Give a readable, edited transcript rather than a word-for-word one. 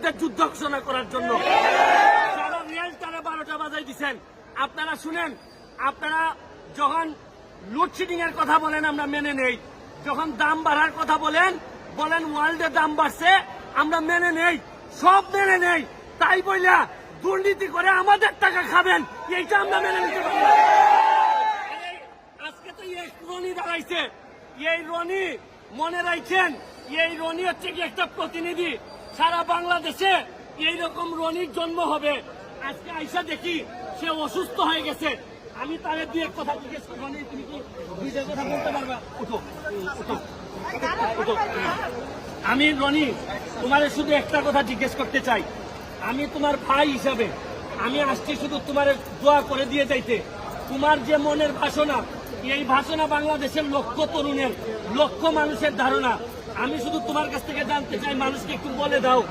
বিরুদ্ধে যুদ্ধ ঘোষণা করার জন্য সারা রেলটারে 12টা বাজাই দিচ্ছেন। আপনারা শুনেন, আপনারা যখন লোডশেডিং এর কথা বলেন আমরা মেনে নেই, যখন দাম বাড়ার কথা বলেন ওয়ার্ল্ডে দাম বাড়ছে আমরা মেনে নেই, সব মেনে নেই। তাই বইলা দুর্নীতি করে আমাদের টাকা খাবেন, এইটা আমরা মেনে নিতে পারি না। আজকে তো এই রনি দাঁড়াইছে, এই রনি মনে রাখছেন, এই রনি হচ্ছে কি একটা প্রতিনিধি। সারা বাংলাদেশে এইরকম রনির জন্ম হবে। আজকে আইসা দেখি সে অসুস্থ হয়ে গেছে। আমি তারে দিয়ে কথা জিজ্ঞেস করি, রনি তুমি কি দুইটা কথা বলতে পারবা? উঠো উঠো উঠো। আমি রনি তোমার শুধু একটা কথা জিজ্ঞেস করতে চাই। আমি তোমার ভাই হিসাবে আমি আসছি শুধু তোমার দোয়া করে দিয়ে যাইতে। তোমার যে মনের বাসনা, এই বাসনা বাংলাদেশের লক্ষ তরুণের, লক্ষ মানুষের ধারণা। আমি শুধু তোমার কাছ থেকে জানতে চাই, মানুষকে একটু বলে দাও